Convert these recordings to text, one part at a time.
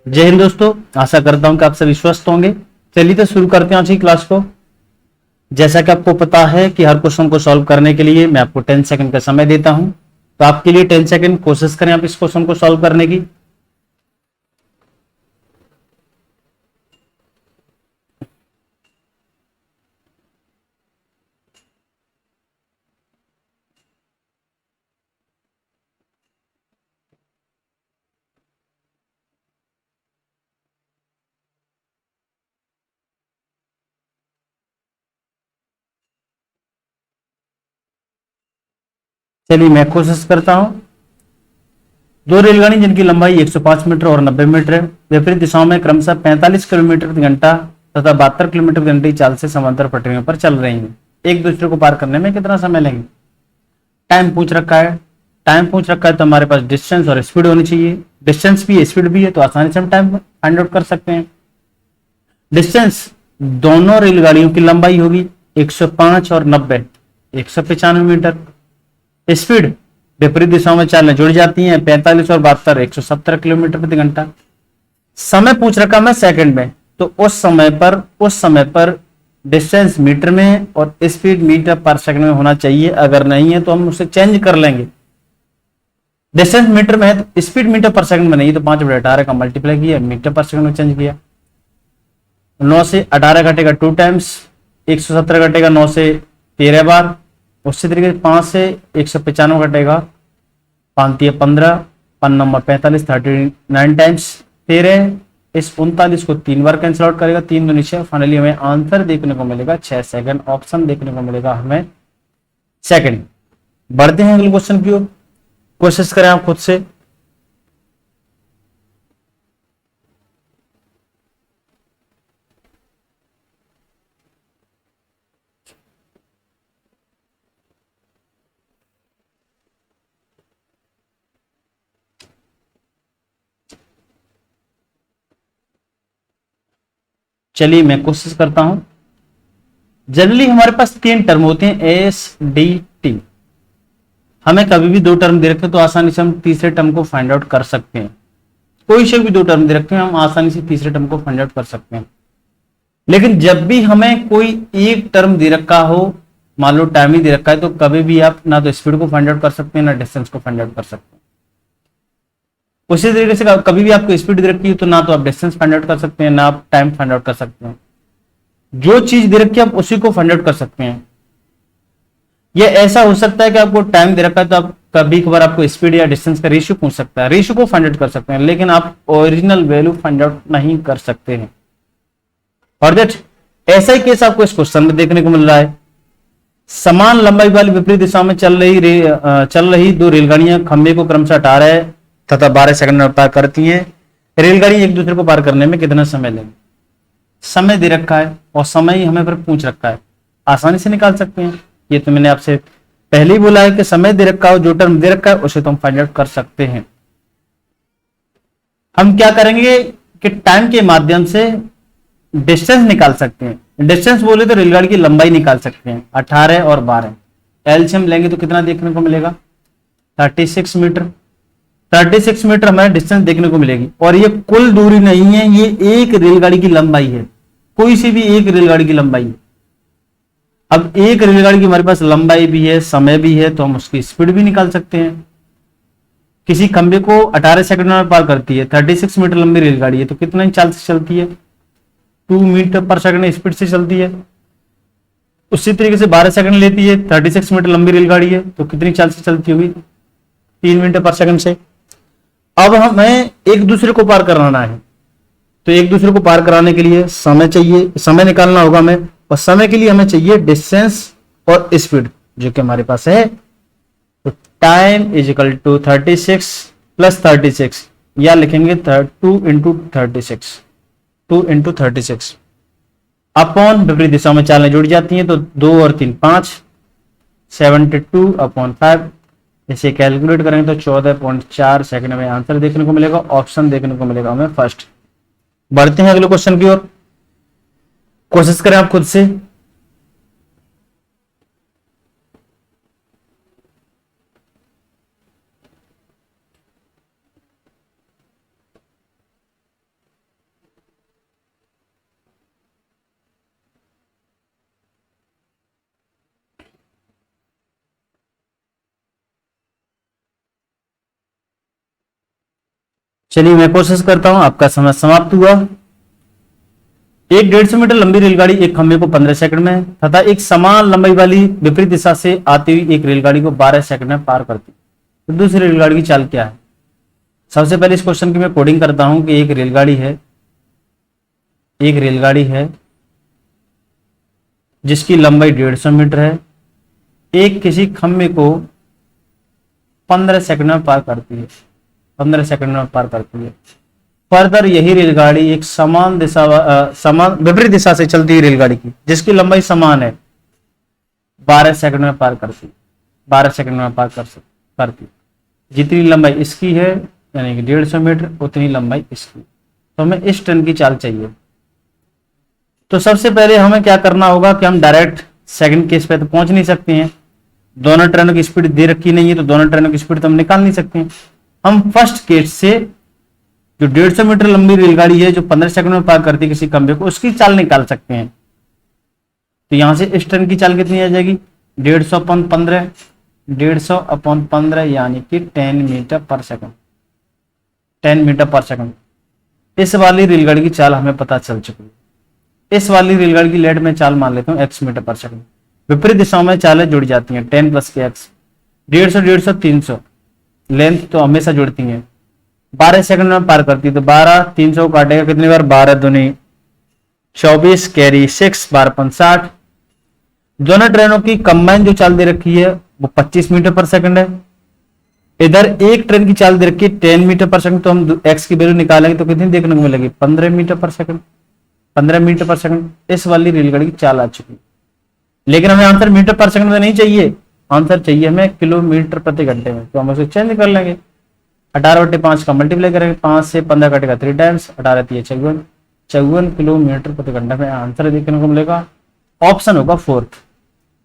जय हिंद दोस्तों, आशा करता हूं कि आप सभी स्वस्थ होंगे। चलिए तो शुरू करते हैं आज की क्लास को। जैसा कि आपको पता है कि हर क्वेश्चन को सॉल्व करने के लिए मैं आपको 10 सेकंड का समय देता हूं, तो आपके लिए 10 सेकंड कोशिश करें आप इस क्वेश्चन को सॉल्व करने की। चलिए मैं कोशिश करता हूं। दो रेलगाड़ी जिनकी लंबाई 105 मीटर और 90 मीटर है, विपरीत दिशाओं में क्रमशः 45 किलोमीटर प्रति घंटा तथा 72 किलोमीटर प्रति घंटे की चाल से समांतर पटरियों पर चल रही हैं। एक दूसरे को पार करने में कितना समय लेंगे? टाइम पूछ रखा है। टाइम पूछ रखा है तो हमारे पास डिस्टेंस और स्पीड होनी चाहिए। डिस्टेंस भी है, स्पीड भी है, तो आसानी से हम टाइम फाइंड आउट कर सकते हैं। डिस्टेंस दोनों रेलगाड़ियों की लंबाई होगी 105 और 90, 195 मीटर। स्पीड विपरीत दिशाओं में चालें जुड़ जाती हैं, 45 और 72, 117 किलोमीटर प्रति घंटा। समय पूछ रखा मैं सेकंड में, तो उस समय पर डिस्टेंस मीटर में और स्पीड मीटर पर सेकंड में होना चाहिए। अगर नहीं है तो हम उसे चेंज कर लेंगे। डिस्टेंस मीटर में है तो स्पीड मीटर पर सेकंड में नहीं, तो 5/18 का मल्टीप्लाई किया, मीटर पर सेकंड में चेंज किया। 9 से 18 घटेगा 2 टाइम्स, 117 घटेगा 9 से 13 बार। उसी तरीके से 5 से 195 घटेगा, 5×15, 5×9 45, 39 टाइम्स 13। इस 39 को 3 बार कैंसिल आउट करेगा, 3 दूनी 6। फाइनली हमें आंसर देखने को मिलेगा 6 सेकंड। ऑप्शन देखने को मिलेगा हमें सेकंड। बढ़ते हैं अगले क्वेश्चन की ओर। कोशिश करें आप खुद से। चलिए मैं कोशिश करता हूं। जनरली हमारे पास 3 टर्म होते हैं, एस डी टी। हमें कभी भी 2 टर्म दे रखे तो आसानी से हम तीसरे टर्म को फाइंड आउट कर सकते हैं। कोई से भी 2 टर्म दे रखे हैं, हम आसानी से तीसरे टर्म को फाइंड आउट कर सकते हैं। लेकिन जब भी हमें कोई एक टर्म दे रखा हो, मान लो टाइम ही दे रखा है, तो कभी भी आप ना तो स्पीड को फाइंड आउट कर सकते हैं ना डिस्टेंस को फाइंड आउट कर सकते हैं। उसी तरीके से कभी भी आपको स्पीड दे रखी है तो ना तो आप डिस्टेंस फाइंड आउट कर सकते हैं ना आप टाइम फाइंड आउट कर सकते हैं। जो चीज दे रखी है आप उसी को फाइंड आउट कर सकते हैं। ये ऐसा हो सकता है कि आपको टाइम दे रखा है तो आप कभी कभार आपको स्पीड या डिस्टेंस का रेशियो पूछ सकता है, रेशियो को फाइंड आउट कर सकते हैं, लेकिन आप ओरिजिनल वैल्यू फाइंड आउट नहीं कर सकते हैं। और दैट ऐसा ही केस आपको इस क्वेश्चन में देखने को मिल रहा है। समान लंबाई वाली विपरीत दिशा में चल रही 2 रेलगाड़ियां खंभे को क्रमशः 18 तथा 12 सेकंड में पार करती हैं। रेलगाड़ी एक दूसरे को पार करने में कितना समय लेंगे? समय दे रखा है और समय ही हमें पर पूछ रखा है, आसानी से निकाल सकते हैं। ये तो मैंने आपसे पहले ही बोला है कि समय दे रखा हो, जो टर्म दे रखा है उसे तो हम फाइंड आउट कर सकते हैं। हम क्या करेंगे कि टाइम के माध्यम से डिस्टेंस निकाल सकते हैं। डिस्टेंस बोले तो रेलगाड़ी की लंबाई निकाल सकते हैं, 18 और 12। एलसीएम लेंगे तो कितना देखने को मिलेगा? 36 मीटर। 36 मीटर हमें डिस्टेंस देखने को मिलेगी, और ये कुल दूरी नहीं है, ये एक रेलगाड़ी की लंबाई है। कोई सी भी एक रेलगाड़ी की लंबाई है। अब एक रेलगाड़ी की हमारे पास लंबाई भी है, समय भी है, तो हम उसकी स्पीड भी निकाल सकते हैं। किसी खंबे को 18 सेकंड में पार करती है, 36 मीटर लंबी रेलगाड़ी है, तो कितना ही चाल से चलती है? 2 मीटर पर सेकंड स्पीड से चलती है। उसी तरीके से 12 सेकंड लेती है, 36 मीटर लंबी रेलगाड़ी है, तो कितनी चाल से चलती होगी? 3 मीटर पर सेकंड से। अब हमें एक दूसरे को पार कराना है, तो एक दूसरे को पार कराने के लिए समय चाहिए, समय निकालना होगा हमें, और समय के लिए हमें चाहिए डिस्टेंस और स्पीड, जो कि हमारे पास है। तो time is equal to 36 plus 36, या लिखेंगे 2 इंटू 36, 2 इंटू 36 अपॉन विपरीत दिशा में चालें जुड़ जाती हैं, तो 2 और 3 5, 72/5। इसे कैलकुलेट करेंगे तो 14.4 सेकंड में आंसर देखने को मिलेगा। ऑप्शन देखने को मिलेगा हमें फर्स्ट। बढ़ते हैं अगले क्वेश्चन की ओर। कोशिश करें आप खुद से। चलिए मैं कोशिश करता हूं, आपका समय समाप्त हुआ। एक 150 मीटर लंबी रेलगाड़ी एक खंभे को 15 सेकंड में तथा एक समान लंबाई वाली विपरीत दिशा से आती हुई एक रेलगाड़ी को 12 सेकंड में पार करती है। तो दूसरी रेलगाड़ी की चाल क्या है? सबसे पहले इस क्वेश्चन की मैं कोडिंग करता हूं कि एक रेलगाड़ी है जिसकी लंबाई 150 मीटर है, एक किसी खंभे को 15 सेकंड में पार करती है, 15 सेकंड में पार करती है। फर्दर यही रेलगाड़ी एक समान विपरीत दिशा से चलती है रेलगाड़ी की जिसकी लंबाई समान है, 12 सेकंड में पार करती, 12 सेकंड में पार करती। जितनी लंबाई इसकी है यानी कि 150 मीटर, उतनी लंबाई इसकी। तो हमें इस ट्रेन की चाल चाहिए। तो सबसे पहले हमें क्या करना होगा कि हम डायरेक्ट सेकंड केस पे तो पहुंच नहीं सकते हैं, दोनों ट्रेनों की स्पीड दे रखी नहीं है, तो दोनों ट्रेनों की स्पीड तो हम निकाल नहीं सकते हैं। हम फर्स्ट केस से जो 150 मीटर लंबी रेलगाड़ी है जो 15 सेकंड में पार करती है किसी खंभे को, उसकी चाल निकाल सकते हैं। तो यहां से इस ट्रेन की चाल कितनी आ जाएगी? 150/15, 150/15 यानी कि 10 मीटर पर सेकंड, 10 मीटर पर सेकंड। इस वाली रेलगाड़ी की चाल हमें पता चल चुकी है। इस वाली रेलगाड़ी की लेट में चाल मान लेता हूं x मीटर पर सेकंड। विपरीत दिशाओं में चालें जुड़ जाती हैं, 10 + के x, 150, 150, 300 लेंथ तो हमेशा जुड़ती हैं। 12 सेकंड में पार करती है, तो 12 300 काटेगा कितनी बार? 12 दूनी 24, कैरी 6, 12 × 60। दोनों ट्रेनों की कंबाइन जो चाल दे रखी है वो 25 मीटर पर सेकंड है। इधर एक ट्रेन की चाल दे रखी है 10 मीटर पर सेकंड, तो हम x की वैल्यू निकालेंगे तो कितनी देखने को मिलेगी? 15 मीटर पर सेकंड, 15 मीटर पर सेकंड। इस वाली रेलगाड़ी की चाल आ चुकी, लेकिन हमें आंसर मीटर पर सेकंड में नहीं चाहिए, आंसर चाहिए हमें किलोमीटर प्रति घंटे में। तो हम उसे चेंज कर लेंगे, 18/5 का मल्टीप्लाई करेंगे, 5 से 15 कटेगा 3 टाइम्स, 18 × 54, 54 किलोमीटर प्रति घंटा में आंसर देखने को मिलेगा। ऑप्शन होगा 4।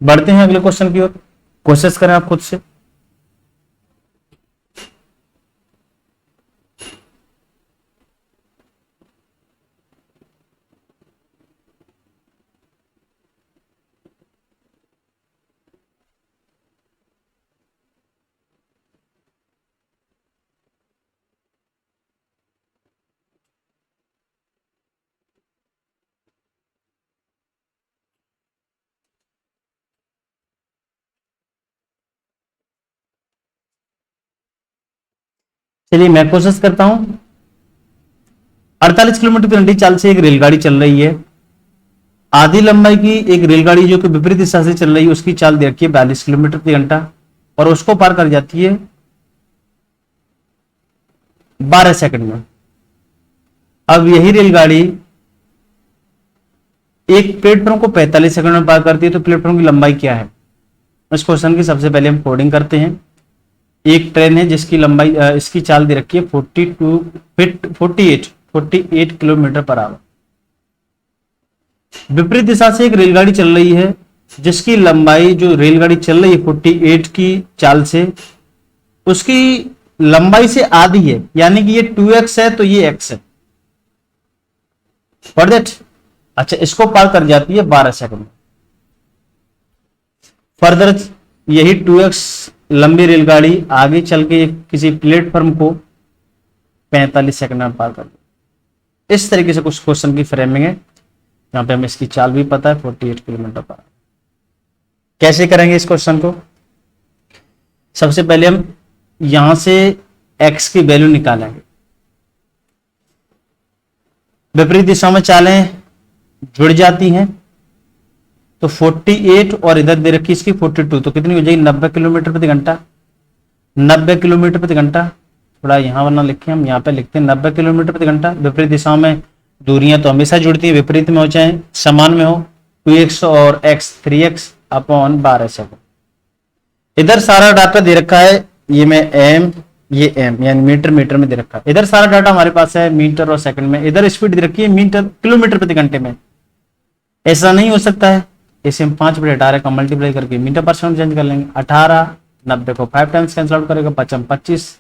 बढ़ते हैं अगले क्वेश्चन की ओर, कोशिश करें आप खुद से। चलिए मैं कोशिश करता हूं। 48 किलोमीटर प्रति घंटे चाल से एक रेलगाड़ी चल रही है। आधी लंबाई की एक रेलगाड़ी जो कि विपरीत दिशा से चल रही है उसकी चाल दे रखी है 42 किलोमीटर प्रति घंटा और उसको पार कर जाती है 12 सेकंड में। अब यही रेलगाड़ी एक प्लेटफॉर्म को 45 सेकंड में पार करती है, तो प्लेटफॉर्म की लंबाई क्या है? इस क्वेश्चन की सबसे पहले हम कोडिंग करते हैं। एक ट्रेन है जिसकी लंबाई इसकी चाल दे रखी है 48 किलोमीटर पर आवर। विपरीत दिशा से एक रेलगाड़ी चल रही है जिसकी लंबाई, जो रेलगाड़ी चल रही है 48 की चाल से, उसकी लंबाई से आधी है, यानी कि ये 2x है तो ये x है। फॉर दैट अच्छा, इसको पार कर जाती है 12 सेकंड में। फर्दर यही 2x लंबी रेलगाड़ी आगे चल के किसी प्लेटफॉर्म को 45 सेकंड में पार कर दी। इस तरीके से कुछ क्वेश्चन की फ्रेमिंग है। यहां पे हमें इसकी चाल भी पता है 48 किलोमीटर पर। कैसे करेंगे इस क्वेश्चन को? सबसे पहले हम यहां से x की वैल्यू निकालेंगे। विपरीत दिशा में चालें जुड़ जाती हैं, तो 48 और इधर दे रखी इसकी 42, तो कितनी हो जाएगी? 90 किलोमीटर प्रति घंटा। 90 किलोमीटर प्रति घंटा, थोड़ा यहां वरना लिखे, हम यहां पे लिखते हैं 90 किलोमीटर प्रति घंटा। विपरीत दिशा में दूरियां तो हमेशा जुड़ती है, विपरीत में हो चाहे समान में हो। 2x और x 3x/12 सेकंड। इधर सारा डाटा दे रखा है, ये में m, ये m यानी मीटर में दे रखा है। इधर सारा डाटा हमारे पास है मीटर और सेकंड में। इधर स्पीड दे रखी है मीटर किलोमीटर प्रति घंटे में। ऐसा नहीं हो सकता है, इसे हम 5/18 का मल्टीप्लाई करके मीटर पर सेकंड चेंज कर लेंगे। 18, 90 को 5 टाइम्स कैंसिल आउट करेगा, 25,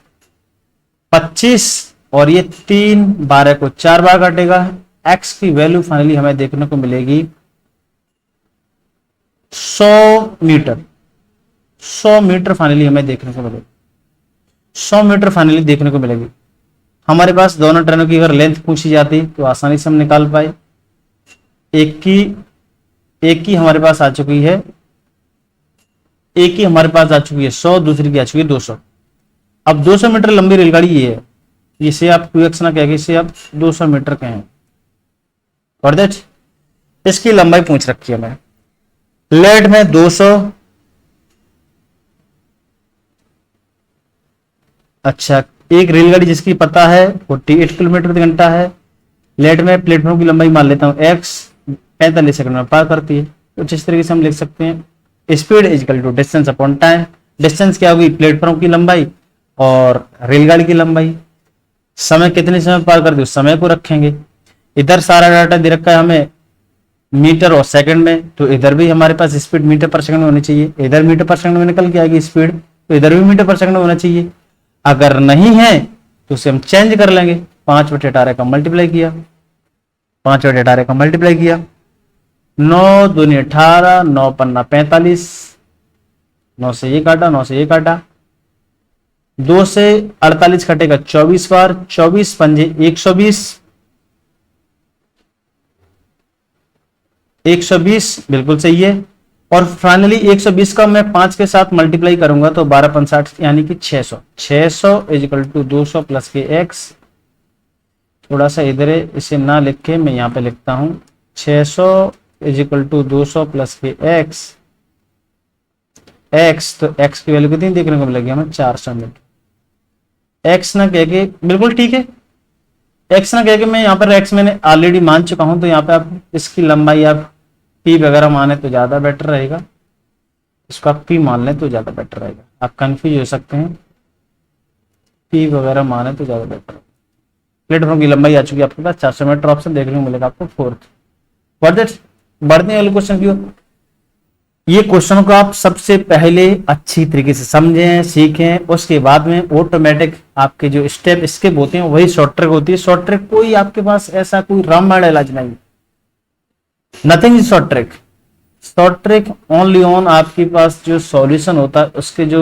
25 और ये 3, 12 को 4 बार काटेगा। x की वैल्यू फाइनली हमें देखने को मिलेगी 100 मीटर। 100 मीटर फाइनली हमें देखने को मिलेगी, 100 मीटर फाइनली देखने को मिलेगी। हमारे पास दोनों ट्रेनों की अगर लेंथ पूछी जाती तो आसानी से हम निकाल पाए। एक की हमारे पास आ चुकी है, एक की हमारे पास आ चुकी है 100, दूसरी की आ चुकी है 200। अब 200 मीटर लंबी रेलगाड़ी ये है, इसे आप 2x ना कह के इसे आप 200 मीटर कहें। और दैट इसकी लंबाई पूछ रखी है मैं, लेट में 200। अच्छा, एक रेलगाड़ी जिसकी पता है 48 किलोमीटर प्रति घंटा है, लेट में प्लेटफॉर्म की लंबाई मान लेता हूं x 45 सेकंड में पार करती है। कुछ इस तरीके से हम लिख सकते हैं speed is equal to distance upon time. Distance क्या होगी, प्लेटफॉर्म की लंबाई और रेलगाड़ी की लंबाई। समय कितने समय पार करती है उस समय को रखेंगे। इधर सारा डाटा दे रखा है हमें मीटर और सेकंड में, तो इधर भी हमारे पास स्पीड मीटर पर सेकंड में होनी चाहिए। इधर मीटर पर सेकंड में निकल के आएगी स्पीड, तो इधर भी मीटर पर सेकंड में होना चाहिए। अगर नहीं है तो उसे हम चेंज कर लेंगे। 5/18 का मल्टीप्लाई किया, 5/18 का मल्टीप्लाई किया, 9 दूनी 18, 9 पन्ना 45, 9 से ये काटा, 9 से ये काटा, 2 से 48 कटेगा 24 बार, 24 पंजे 120, 120 बिल्कुल सही है। और फाइनली 120 का मैं 5 के साथ मल्टीप्लाई करूंगा तो 12×5 यानी कि 600। 600 इजिकल टू 200 प्लस के एक्स। थोड़ा सा इधर है, इसे ना लिख के मैं यहां पे लिखता हूं 600 इजिकल टू 200 प्लस के एक्स। एक्स तो एक्स की वैल्यू कितनी देखने को मिलेगी हमें 400 मीटर। एक्स ना कह के बिल्कुल ठीक है, एक्स ना कह के मैं यहाँ पर एक्स मैंने ऑलरेडी मान चुका हूं, तो यहाँ पे आप इसकी लंबाई आप पी वगैरह माने तो ज्यादा बेटर रहेगा, इसको आप पी मान लें तो ज्यादा बेटर रहेगा। आप कंफ्यूज हो सकते हैं, पी वगैरह माने तो ज्यादा बेटर। प्लेटफॉर्म की लंबाई आ चुकी है आपके पास 400 मीटर, ऑप्शन देखने को मिलेगा आपको फोर्थ। बढ़ने वाले क्वेश्चन की ओर। ये क्वेश्चन को आप सबसे पहले अच्छी तरीके से समझें, सीखें, उसके बाद में ऑटोमेटिक आपके जो स्टेप स्किप होते हैं वही शॉर्ट ट्रिक होती है। शॉर्ट ट्रिक कोई आपके पास ऐसा कोई रामबाण इलाज नहीं, nothing is short trick. Short trick only on आपके पास जो सॉल्यूशन होता है उसके जो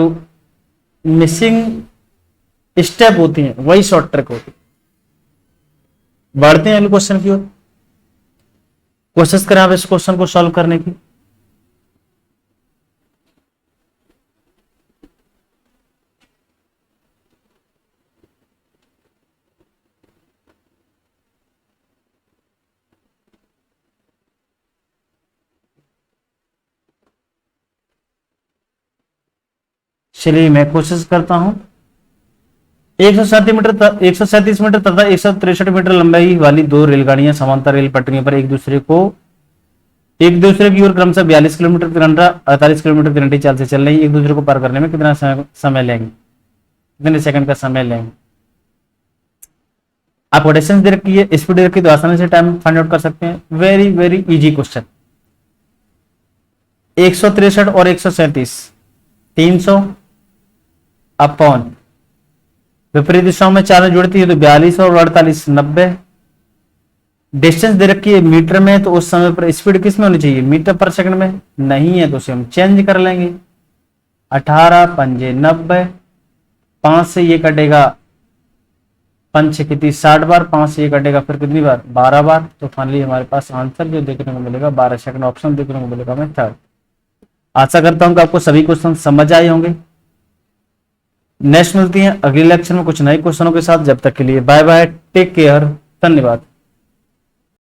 मिसिंग स्टेप होती हैं वही शॉर्ट ट्रिक होती है। बढ़ते हैं अगले क्वेश्चन की ओर, कोशिश करें आप इस क्वेश्चन को सॉल्व करने की। चलिए मैं कोशिश करता हूं। 137 मीटर तथा 163 मीटर लंबाई वाली दो रेलगाड़ियां समांतर रेल पटरियों पर एक दूसरे की ओर क्रमशः 42 किलोमीटर प्रति घंटा 48 किलोमीटर प्रति घंटे चाल से चल रही। एक दूसरे को पार करने में कितना समय लेंगे, कितने सेकंड का समय लेंगे। आपको डिस्टेंस दे रखी है, स्पीड दे रखी है, तो आसानी से टाइम फाइंड आउट कर सकते हैं। Very very easy question. 163 और 137 300 अपॉन विपरीत दिशाओं में चारों जुड़ती है तो 42 और 48 90। डिस्टेंस दे रखी है मीटर में, तो उस समय पर स्पीड किस में होनी चाहिए, मीटर पर सेकंड में। नहीं है तो उसे हम चेंज कर लेंगे। 18 पंजे 90, 5 से ये कटेगा, 5 कितनी 60 बार, 5 से ये कटेगा फिर कितनी बार 12 बार। तो फाइनली हमारे पास आंसर जो देखने को मिलेगा 12 सेकंड ऑप्शन देखने को मिलेगा हमें थर्ड। आशा करता हूं कि आपको सभी क्वेश्चन समझ आए होंगे। नेक्स्ट मिलती हैं अगले लेक्चर में कुछ नए क्वेश्चनों के साथ। जब तक के लिए बाय बाय, टेक केयर, धन्यवाद।